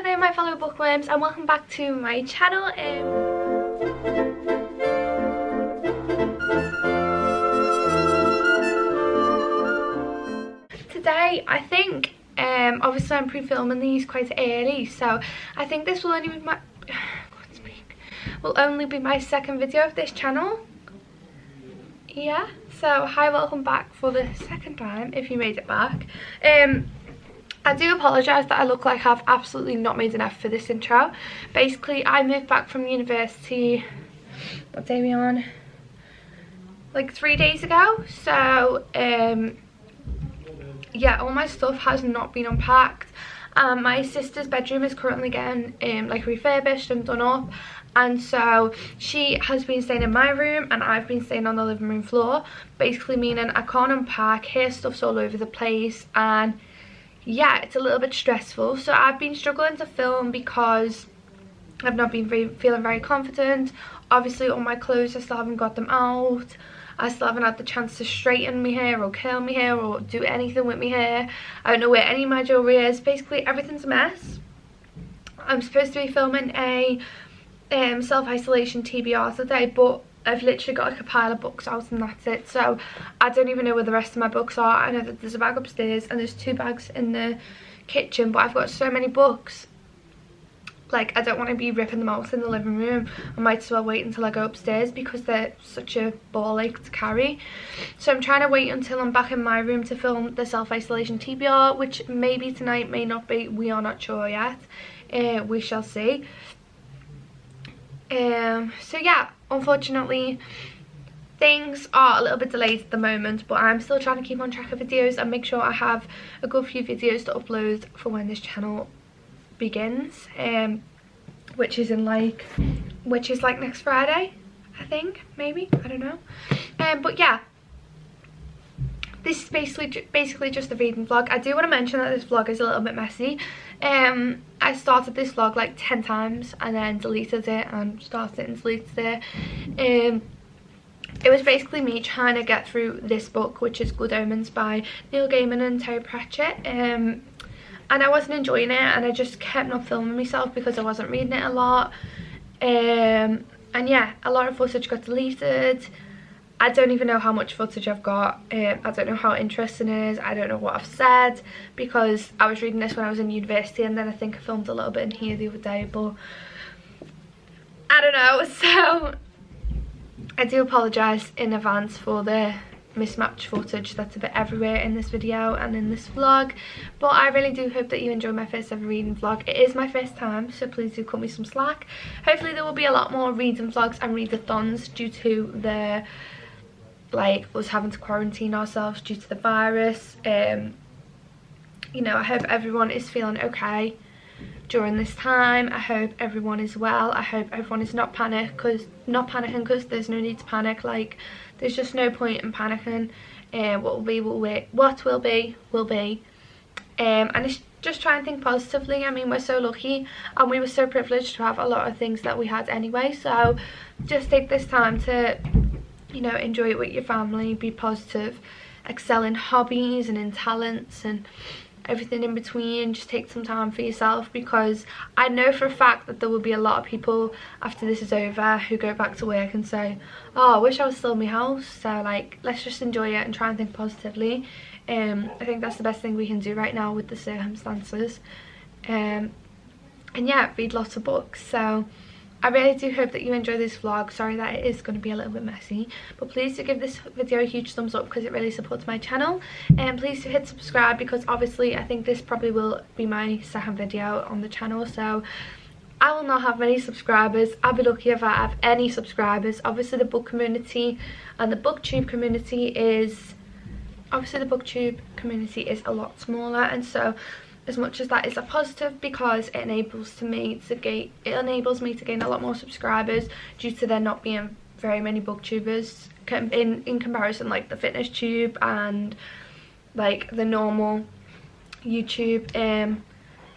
Hello there my fellow bookworms and welcome back to my channel. Today I think obviously I'm pre-filming these quite early, so I think this will only be my second video of this channel. Yeah, so hi, welcome back for the second time if you made it back. I do apologise that I look like I've absolutely not made an effort for this intro. Basically, I moved back from university, what day are we on? Like 3 days ago. So, yeah, all my stuff has not been unpacked. My sister's bedroom is currently getting like refurbished and done up. And so she has been staying in my room and I've been staying on the living room floor. Basically meaning I can't unpack, her stuff's all over the place, and yeah, it's a little bit stressful. So I've been struggling to film because I've not been feeling very confident. Obviously all my clothes, I still haven't got them out. I still haven't had the chance to straighten my hair or curl my hair or do anything with my hair. I don't know where any of my jewellery is. Basically everything's a mess. I'm supposed to be filming a self-isolation TBR today, but I've literally got like a pile of books out and that's it. So I don't even know where the rest of my books are. I know that there's a bag upstairs and there's 2 bags in the kitchen, but I've got so many books, like I don't want to be ripping them out in the living room. I might as well wait until I go upstairs because they're such a ball ache to carry. So I'm trying to wait until I'm back in my room to film the self-isolation TBR, which maybe tonight, may not be, we are not sure yet. We shall see. So yeah, unfortunately things are a little bit delayed at the moment, but I'm still trying to keep on track of videos and make sure I have a good few videos to upload for when this channel begins, which is like next Friday, I think, maybe, I don't know. But yeah, this is basically just a reading vlog. I do want to mention that this vlog is a little bit messy. I started this vlog like 10 times and then deleted it and started it and deleted it. It was basically me trying to get through this book, which is Good Omens by Neil Gaiman and Terry Pratchett. And I wasn't enjoying it and I just kept not filming myself because I wasn't reading it a lot. And yeah, a lot of footage got deleted. I don't even know how much footage I've got. I don't know how interesting it is. I don't know what I've said because I was reading this when I was in university, and then I think I filmed a little bit in here the other day, but I don't know. So I do apologise in advance for the mismatched footage that's a bit everywhere in this video and in this vlog, but I really do hope that you enjoy my first ever reading vlog. It is my first time, so please do cut me some slack. Hopefully there will be a lot more reading vlogs and readathons due to the us having to quarantine ourselves due to the virus. You know, I hope everyone is feeling okay during this time. I hope everyone is well. I hope everyone is not panicking because there's no need to panic. Like, there's just no point in panicking. What will be will be. And it's just try and think positively. I mean, we're so lucky and we were so privileged to have a lot of things that we had anyway, so just take this time to, you know, enjoy it with your family, be positive, excel in hobbies and in talents and everything in between. Just take some time for yourself, because I know for a fact that there will be a lot of people after this is over who go back to work and say, oh, I wish I was still in my house. So like, let's just enjoy it and try and think positively. I think that's the best thing we can do right now with the circumstances. And yeah, read lots of books. So I really do hope that you enjoy this vlog. Sorry that it is going to be a little bit messy, but please do give this video a huge thumbs up because it really supports my channel. And please do hit subscribe, because obviously I think this probably will be my second video on the channel, so I will not have many subscribers. I'll be lucky if I have any subscribers. Obviously the book community and the booktube community is a lot smaller, and so as much as that is a positive, because it enables me to gain a lot more subscribers due to there not being very many booktubers in comparison, like the fitness tube and like the normal YouTube.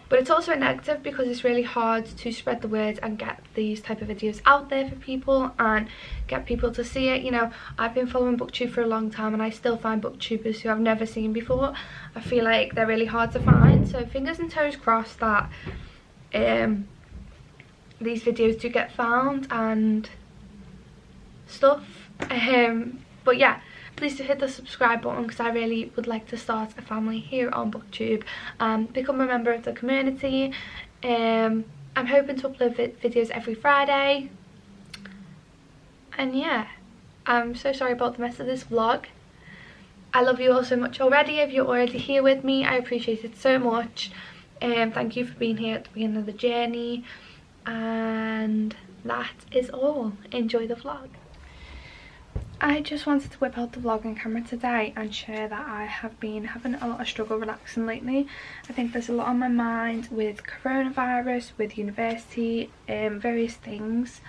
But it's also a negative because it's really hard to spread the word and get these type of videos out there for people and get people to see it. You know, I've been following booktube for a long time and I still find booktubers who I've never seen before. I feel like they're really hard to find, so fingers and toes crossed that these videos do get found and stuff. But yeah, please do hit the subscribe button because I really would like to start a family here on BookTube and become a member of the community. I'm hoping to upload videos every Friday. And yeah, I'm so sorry about the mess of this vlog. I love you all so much already. If you're already here with me, I appreciate it so much. Thank you for being here at the beginning of the journey. And that is all. Enjoy the vlog. I just wanted to whip out the vlogging camera today and share that I have been having a lot of struggle relaxing lately. I think there's a lot on my mind with coronavirus, with university, various things,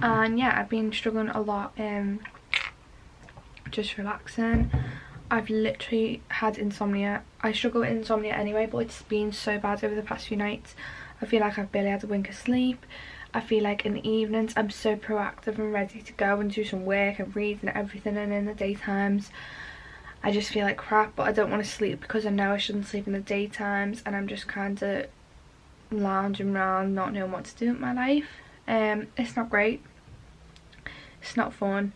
and yeah, I've been struggling a lot just relaxing. I've literally had insomnia. I struggle with insomnia anyway, but it's been so bad over the past few nights. I feel like I've barely had a wink of sleep. I feel like in the evenings I'm so proactive and ready to go and do some work and read and everything, and in the daytimes I just feel like crap, but I don't want to sleep because I know I shouldn't sleep in the daytimes, and I'm just kind of lounging around not knowing what to do with my life. It's not great, it's not fun,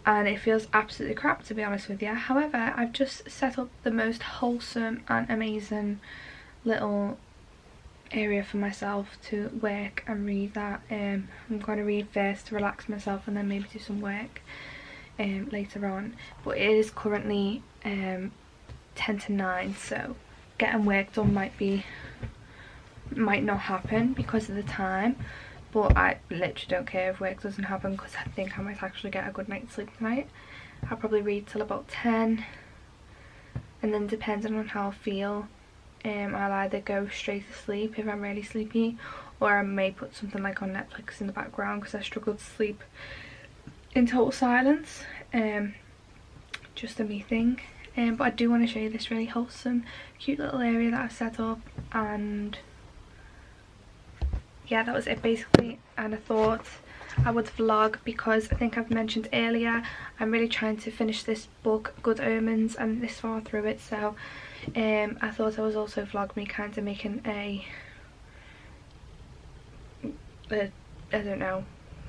and it feels absolutely crap, to be honest with you. However, I've just set up the most wholesome and amazing little area for myself to work and read that. I'm going to read first to relax myself and then maybe do some work later on, but it is currently 10 to 9, so getting work done might not happen because of the time, but I literally don't care if work doesn't happen because I think I might actually get a good night's sleep tonight. I'll probably read till about 10, and then depending on how I feel, I'll either go straight to sleep if I'm really sleepy, or I may put something like on Netflix in the background because I struggle to sleep in total silence. Just a me thing. But I do want to show you this really wholesome, cute little area that I've set up, and yeah, that was it basically. And I thought I would vlog because I think I've mentioned earlier I'm really trying to finish this book, Good Omens. I'm this far through it, so I thought I was also vlog me kind of making I don't know,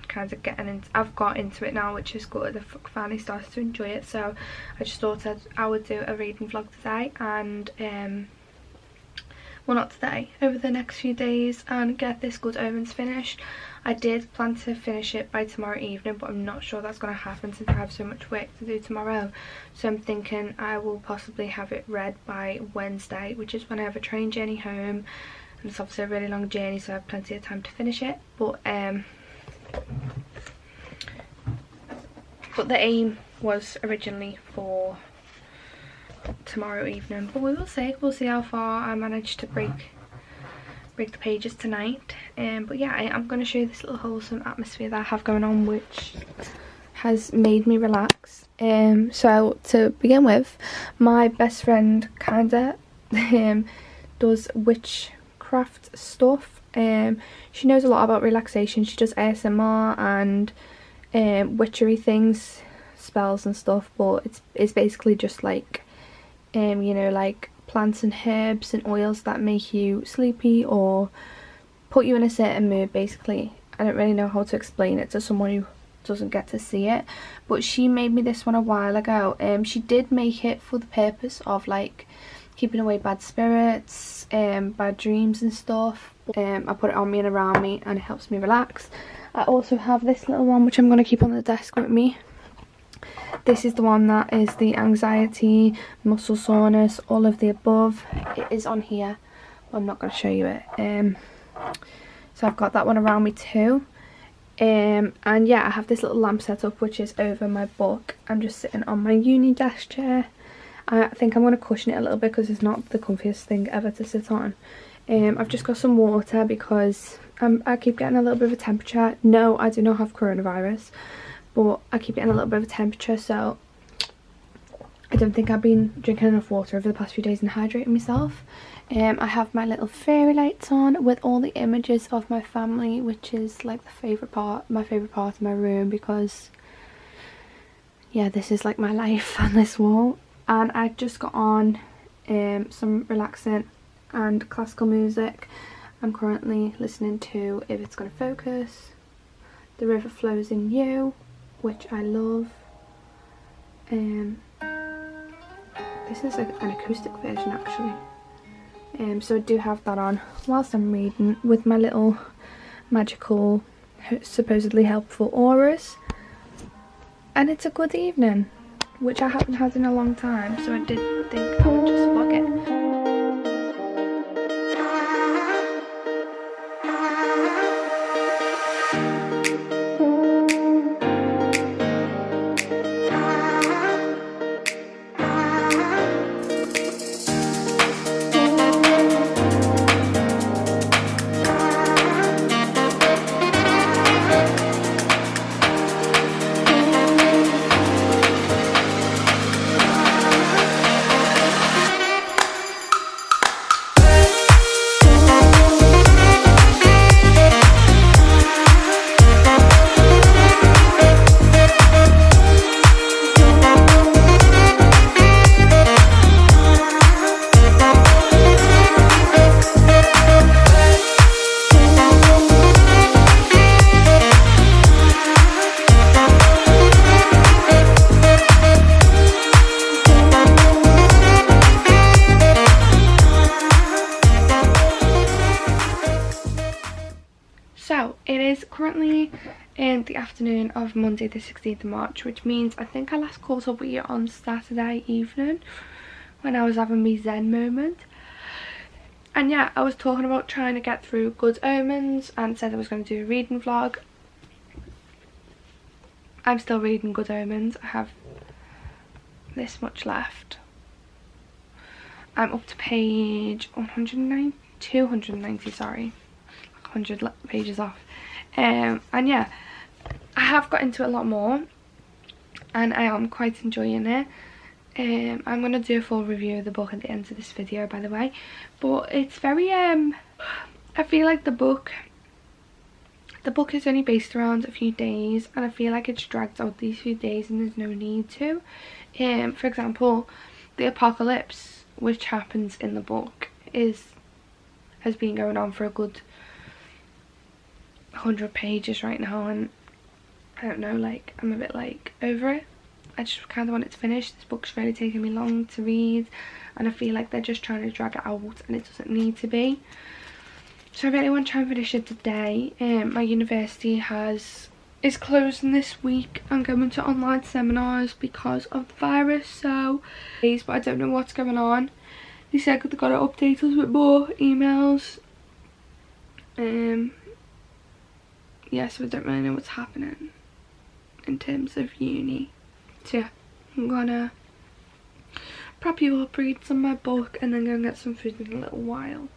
kind of getting into, I've got into it now, which is good. I've finally started to enjoy it, so I just thought I would do a reading vlog today, and well, not today, over the next few days, and get this Good Omens finished. I did plan to finish it by tomorrow evening, but I'm not sure that's going to happen since I have so much work to do tomorrow. So I'm thinking I will possibly have it read by Wednesday, which is when I have a train journey home, and it's obviously a really long journey, so I have plenty of time to finish it. But the aim was originally for tomorrow evening, but we will see. We'll see how far I manage to break the pages tonight. But yeah, I'm going to show you this little wholesome atmosphere that I have going on, which has made me relax. So to begin with, my best friend kinda does witchcraft stuff. She knows a lot about relaxation. She does ASMR and witchery things, spells and stuff, but it's basically just like you know, like plants and herbs and oils that make you sleepy or put you in a certain mood, basically. I don't really know how to explain it to someone who doesn't get to see it, but she made me this one a while ago. She did make it for the purpose of like keeping away bad spirits, bad dreams and stuff. I put it on me and around me and it helps me relax. I also have this little one which I'm going to keep on the desk with me. This is the one that is the anxiety, muscle soreness, all of the above. It is on here, but I'm not going to show you it. So I've got that one around me too. And yeah, I have this little lamp set up which is over my book. I'm just sitting on my uni desk chair. I think I'm going to cushion it a little bit because it's not the comfiest thing ever to sit on. I've just got some water because I keep getting a little bit of a temperature. No, I do not have coronavirus, but I keep getting a little bit of a temperature, so I don't think I've been drinking enough water over the past few days and hydrating myself. I have my little fairy lights on with all the images of my family, which is like my favourite part of my room, because yeah, this is like my life on this wall. And I just got on some relaxing and classical music. I'm currently listening to If It's Gonna Focus, The River Flows in You, which I love. This is like an acoustic version actually. So I do have that on whilst I'm reading with my little magical, supposedly helpful auras. And it's a good evening, which I haven't had in a long time, so I did think I would just vlog it. So it is currently in the afternoon of Monday the 16th of March, which means I think I last caught up with you on Saturday evening when I was having my zen moment. And yeah, I was talking about trying to get through Good Omens and said I was going to do a reading vlog. I'm still reading Good Omens. I have this much left. I'm up to page 290, sorry. 100 pages off. And yeah, I have got into it a lot more and I am quite enjoying it. I'm going to do a full review of the book at the end of this video, by the way, but it's very I feel like the book is only based around a few days, and I feel like it's dragged out these few days and there's no need to. For example, the apocalypse, which happens in the book, has been going on for a good 100 pages right now, and I don't know, like, I'm a bit like over it. I just kind of want it to finish. This book's really taking me long to read and I feel like they're just trying to drag it out and it doesn't need to be. So I really want to try and finish it today. My university is closing this week. I'm going to online seminars because of the virus, so but I don't know what's going on. They said they're going to update us with more emails. Yeah, so I don't really know what's happening in terms of uni. So yeah, I'm gonna prop you up, read some of my book, and then go and get some food in a little while.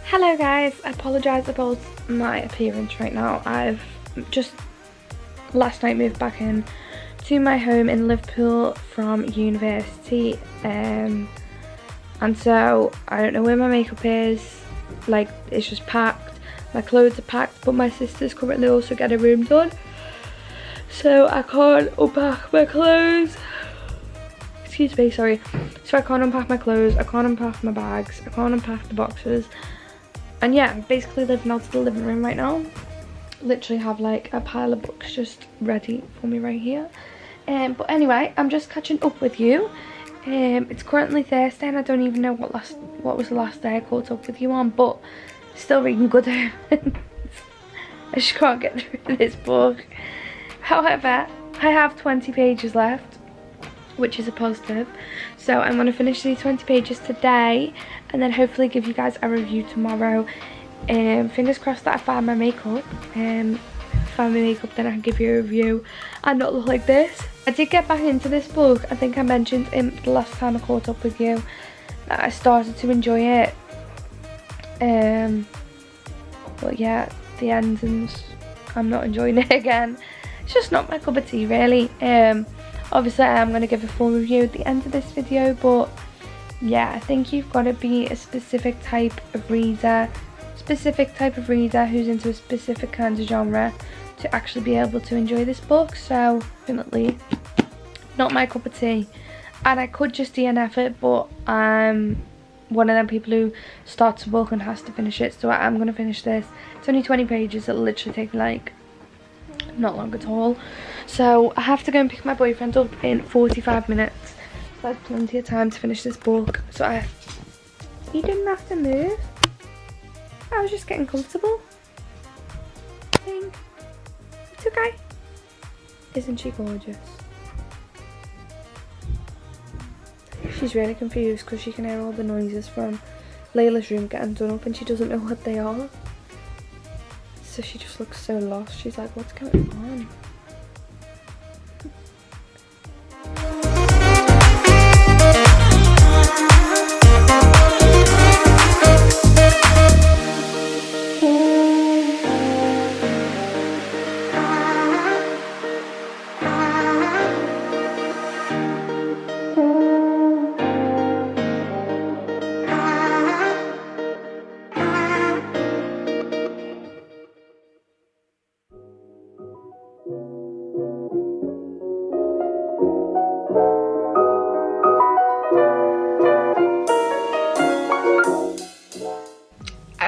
Hello guys, I apologise about my appearance right now. I've just last night moved back in to my home in Liverpool from university, and so I don't know where my makeup is. Like, it's just packed, my clothes are packed, but my sister's currently also getting her room done, so I can't unpack my clothes. Excuse me, sorry. So I can't unpack my clothes, I can't unpack my bags, I can't unpack the boxes. And yeah, I'm basically living out of the living room right now. Literally have like a pile of books just ready for me right here. But anyway, I'm just catching up with you. It's currently Thursday and I don't even know what was the last day I caught up with you on, but still reading Good Omens. I just can't get through this book. However, I have 20 pages left, which is a positive. So I'm going to finish these 20 pages today and then hopefully give you guys a review tomorrow. Fingers crossed that I find my makeup. If I find my makeup, then I can give you a review and not look like this. I did get back into this book. I think I mentioned in the last time I caught up with you that I started to enjoy it. But yeah, the endings, I'm not enjoying it again. It's just not my cup of tea really. Obviously I am going to give a full review at the end of this video, but yeah, I think you've got to be a specific type of reader who's into a specific kind of genre to actually be able to enjoy this book. So definitely not my cup of tea, and I could just DNF it, but I'm one of them people who starts a book and has to finish it, so I am going to finish this. It's only 20 pages. It'll literally take like not long at all. So I have to go and pick my boyfriend up in 45 minutes, so I have plenty of time to finish this book. So you didn't have to move. I was just getting comfortable. I think it's okay. Isn't she gorgeous? She's really confused because she can hear all the noises from Layla's room getting done up and she doesn't know what they are. So she just looks so lost. She's like, what's going on?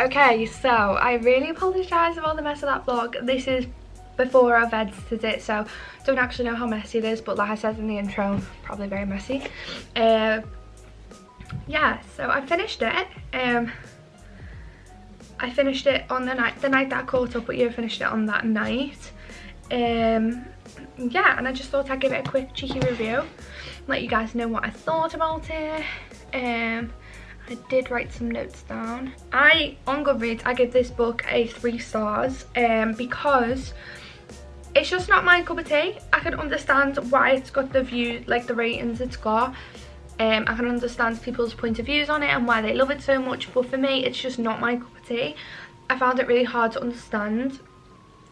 Okay, so I really apologise about the mess of that vlog. This is before I've edited it, so don't actually know how messy it is, but like I said in the intro, probably very messy. Yeah, so I finished it. I finished it on the night that I caught up with you. I finished it on that night. Yeah, and I just thought I'd give it a quick cheeky review, let you guys know what I thought about it. I did write some notes down. On Goodreads, I give this book a 3 stars because it's just not my cup of tea. I can understand why it's got the view, like the ratings it's got. I can understand people's point of views on it and why they love it so much, but for me, it's just not my cup of tea. I found it really hard to understand.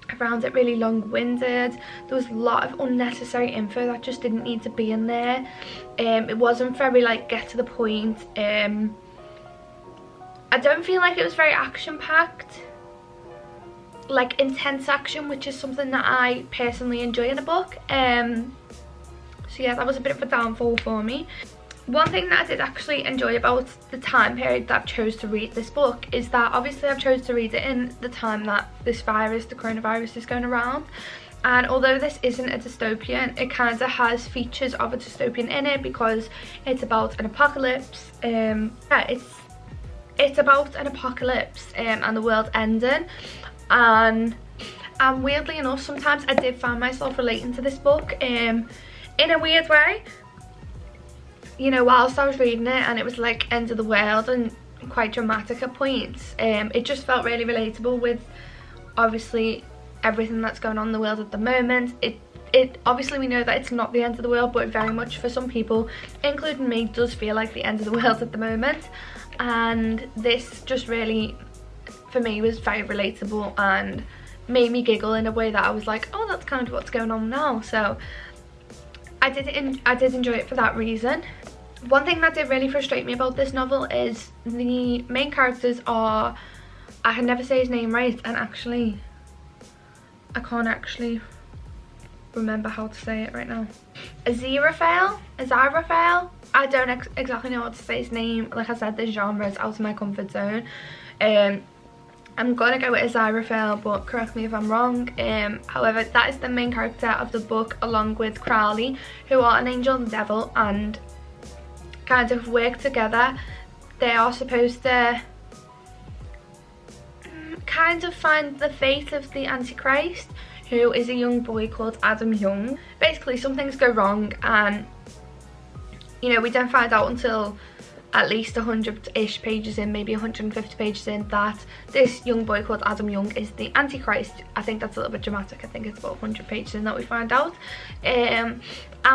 I found it really long-winded. There was a lot of unnecessary info that just didn't need to be in there. It wasn't very like get to the point. I don't feel like it was very action-packed, like intense action, which is something that I personally enjoy in a book. So yeah, that was a bit of a downfall for me. One thing that I did actually enjoy about the time period that I've chose to read this book is that obviously I've chose to read it in the time that this virus, the coronavirus, is going around. And although this isn't a dystopian, it kind of has features of a dystopian in it because it's about an apocalypse. Yeah, it's about an apocalypse and the world ending. And weirdly enough, sometimes I did find myself relating to this book in a weird way. You know, whilst I was reading it and it was like end of the world and quite dramatic at points, it just felt really relatable with obviously everything that's going on in the world at the moment. It obviously, we know that it's not the end of the world, but very much for some people, including me, does feel like the end of the world at the moment. And this just really, for me, was very relatable and made me giggle in a way that I was like, oh, that's kind of what's going on now. So I did enjoy it for that reason. One thing that did really frustrate me about this novel is the main characters are, I can never say his name right, and actually I can't actually remember how to say it right now. Aziraphale? I don't exactly know how to say his name. Like I said, this genre is out of my comfort zone. I'm gonna go with Aziraphale, but correct me if I'm wrong. However, that is the main character of the book, along with Crowley, who are an angel and devil and kind of work together. They are supposed to kind of find the fate of the Antichrist, who is a young boy called Adam Young. Basically, some things go wrong, and you know, we don't find out until at least 100-ish pages in, maybe 150 pages in, that this young boy called Adam Young is the Antichrist. I think that's a little bit dramatic. I think it's about 100 pages in that we find out. And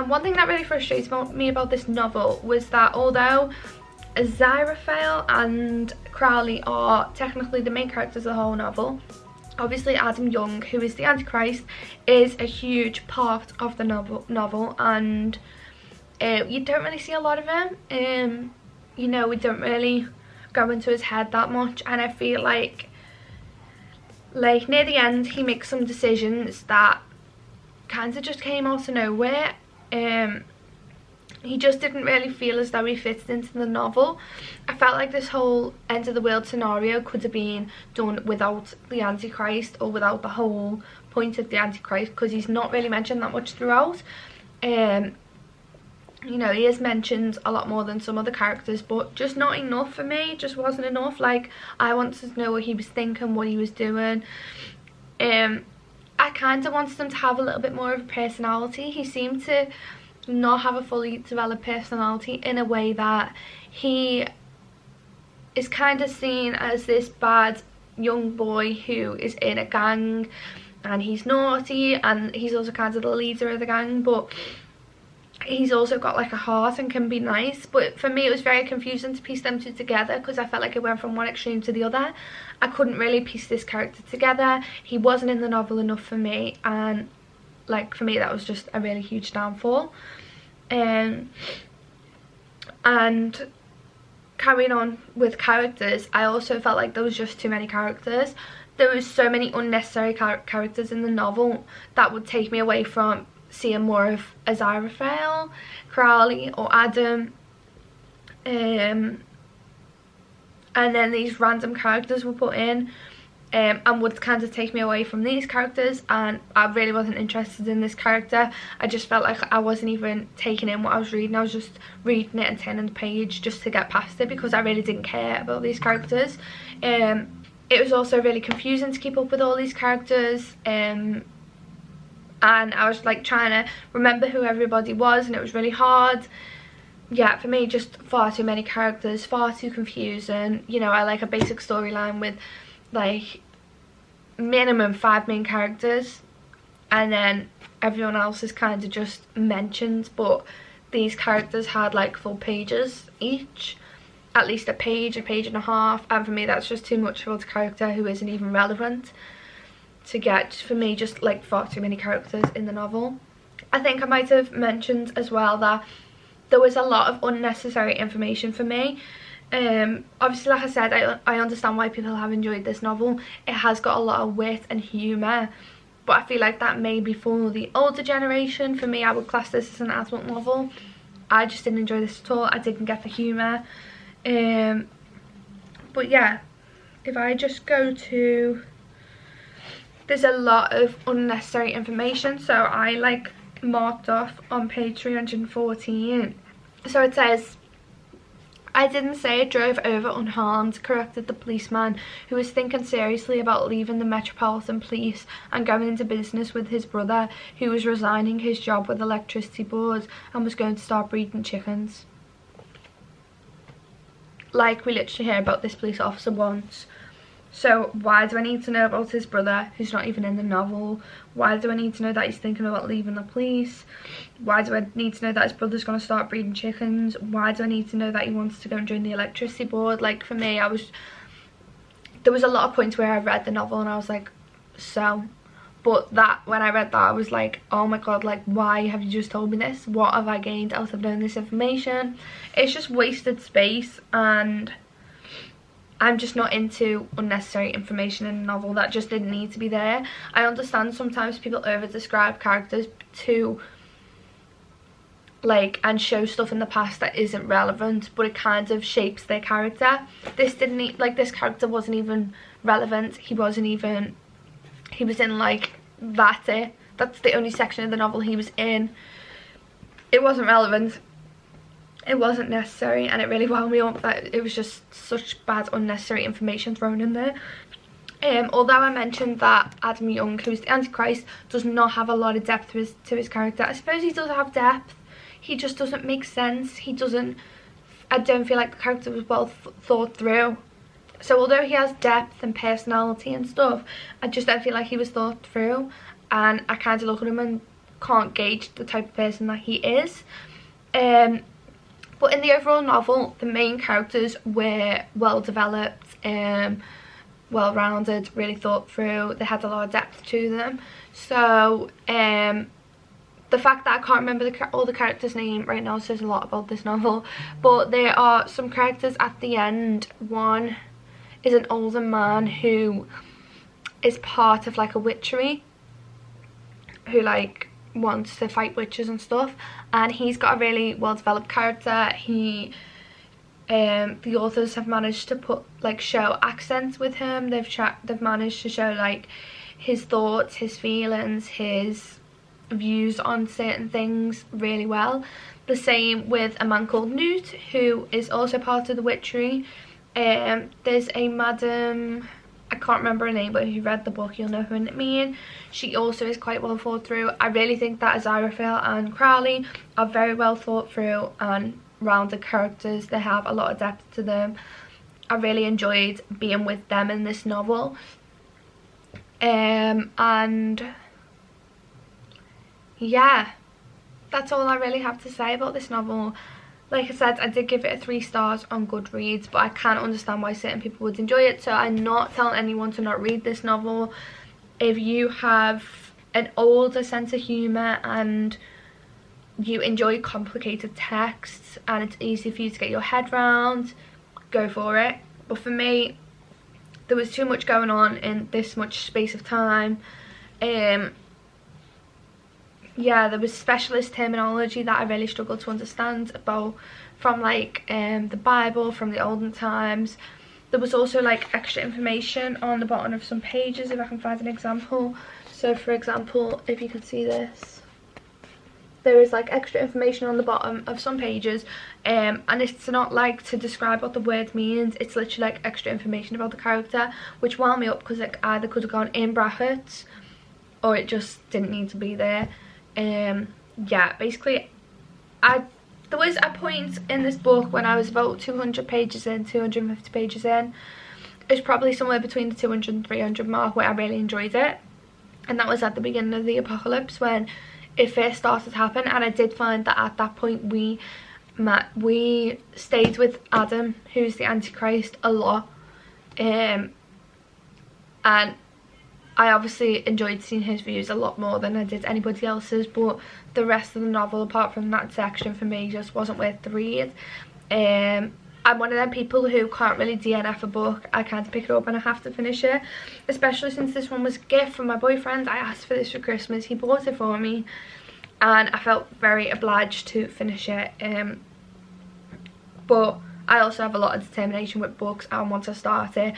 one thing that really frustrates me about this novel was that although Aziraphale and Crowley are technically the main characters of the whole novel, obviously Adam Young, who is the Antichrist, is a huge part of the novel, and you don't really see a lot of him. You know, we don't really go into his head that much, and I feel like near the end he makes some decisions that kind of just came out of nowhere. He just didn't really feel as though he fits into the novel. I felt like this whole end of the world scenario could have been done without the Antichrist, or without the whole point of the Antichrist, because he's not really mentioned that much throughout. You know, he is mentioned a lot more than some other characters, but just not enough for me. It just wasn't enough. Like, I wanted to know what he was thinking, what he was doing. I kind of wanted him to have a little bit more of a personality. He seemed to not have a fully developed personality, in a way that he is kind of seen as this bad young boy who is in a gang, and he's naughty, and he's also kind of the leader of the gang, but he's also got like a heart and can be nice. But for me it was very confusing to piece them two together, because I felt like it went from one extreme to the other. I couldn't really piece this character together. He wasn't in the novel enough for me, and like, for me that was just a really huge downfall. And carrying on with characters, I also felt like there was just too many characters. There was so many unnecessary characters in the novel that would take me away from seeing more of Aziraphale, Crowley, or Adam. And then these random characters were put in, and would kind of take me away from these characters, and I really wasn't interested in this character. I just felt like I wasn't even taking in what I was reading. I was just reading it and turning the page just to get past it, because I really didn't care about these characters. It was also really confusing to keep up with all these characters, and I was like trying to remember who everybody was, and it was really hard. Yeah, for me, just far too many characters, far too confusing. You know, I like a basic storyline with like minimum 5 main characters, and then everyone else is kind of just mentioned, but these characters had like full pages each, at least a page and a half, and for me that's just too much for a character who isn't even relevant to get. For me, just like far too many characters in the novel. I think I might have mentioned as well that there was a lot of unnecessary information for me. Obviously, like I said, I understand why people have enjoyed this novel. It has got a lot of wit and humour, but I feel like that may be for the older generation. For me, I would class this as an adult novel. I just didn't enjoy this at all. I didn't get the humour. But yeah, if I just go to, there's a lot of unnecessary information, so I like marked off on page 314. So it says, I didn't say it drove over unharmed, corrected the policeman, who was thinking seriously about leaving the Metropolitan Police and going into business with his brother, who was resigning his job with Electricity Board and was going to start breeding chickens. Like, we literally hear about this police officer once. So why do I need to know about his brother, who's not even in the novel? Why do I need to know that he's thinking about leaving the police? Why do I need to know that his brother's going to start breeding chickens? Why do I need to know that he wants to go and join the Electricity Board? Like, for me, there was a lot of points where I read the novel and I was like, so? But that, when I read that, I was like, oh my god, like, why have you just told me this? What have I gained out of knowing this information? It's just wasted space, and I'm just not into unnecessary information in a novel that just didn't need to be there. I understand sometimes people over-describe characters to, like, and show stuff in the past that isn't relevant, but it kind of shapes their character. This didn't need, like, this character wasn't even relevant. He was in, like, that's it. That's the only section of the novel he was in. It wasn't relevant. It wasn't necessary, and it really wound me up that it was just such bad unnecessary information thrown in there. Although I mentioned that Adam Young, who's the Antichrist, does not have a lot of depth to his character, I suppose he does have depth. He just doesn't make sense. He doesn't I don't feel like the character was well thought through. So although he has depth and personality and stuff, I just don't feel like he was thought through, and I kind of look at him and can't gauge the type of person that he is. But in the overall novel, the main characters were well developed, well rounded, really thought through. They had a lot of depth to them. So the fact that I can't remember all the characters' name right now says a lot about this novel. But there are some characters at the end. One is an older man who is part of like a witchery, who like wants to fight witches and stuff, and he's got a really well developed character. He the authors have managed to put like show accents with him. They've managed to show like his thoughts, his feelings, his views on certain things really well. The same with a man called Newt, who is also part of the witchery. There's a madam, I can't remember her name, but if you read the book you'll know who I mean. She also is quite well thought through. I really think that Aziraphale and Crowley are very well thought through and rounded characters. They have a lot of depth to them. I really enjoyed being with them in this novel. And yeah, that's all I really have to say about this novel. Like I said, I did give it a 3 stars on Goodreads, but I can't understand why certain people would enjoy it, so I'm not telling anyone to not read this novel. If you have an older sense of humour and you enjoy complicated texts and it's easy for you to get your head around, go for it. But for me, there was too much going on in this much space of time. Yeah, there was specialist terminology that I really struggled to understand about, from like the Bible, from the olden times. There was also like extra information on the bottom of some pages, if I can find an example. So for example, if you can see this, there is like extra information on the bottom of some pages, and it's not like to describe what the word means. It's literally like extra information about the character, which wound me up because it either could have gone in brackets or it just didn't need to be there. Yeah, basically there was a point in this book when I was about 200 pages in, 250 pages in. It's probably somewhere between the 200 and 300 mark where I really enjoyed it, and that was at the beginning of the apocalypse when it first started to happen. And I did find that at that point we stayed with Adam, who's the Antichrist, a lot, and I obviously enjoyed seeing his views a lot more than I did anybody else's, but the rest of the novel, apart from that section, for me just wasn't worth the read. I'm one of them people who can't really DNF a book. I can't pick it up and I have to finish it, especially since this one was a gift from my boyfriend. I asked for this for Christmas, he bought it for me, and I felt very obliged to finish it. But I also have a lot of determination with books, and once I start it,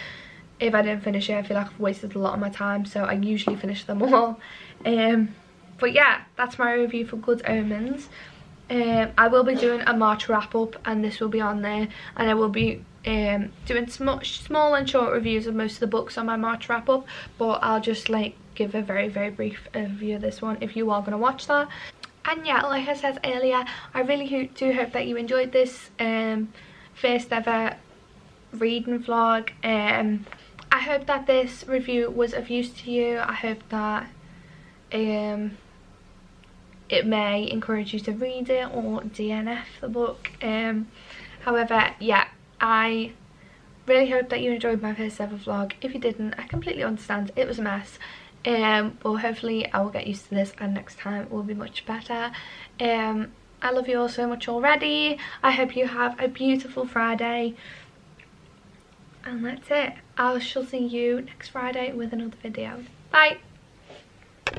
if I didn't finish it, I feel like I've wasted a lot of my time, so I usually finish them all. But yeah, that's my review for Good Omens. I will be doing a March wrap up, and this will be on there, and I will be doing small and short reviews of most of the books on my March wrap up, but I'll just like give a very brief overview of this one if you are going to watch that. And yeah, like I said earlier, I really do hope that you enjoyed this first ever reading vlog. I hope that this review was of use to you. I hope that it may encourage you to read it or DNF the book. However, yeah, I really hope that you enjoyed my first ever vlog. If you didn't, I completely understand, it was a mess. But hopefully I will get used to this, and next time it will be much better. I love you all so much already. I hope you have a beautiful Friday. And that's it. I shall see you next Friday with another video. Bye!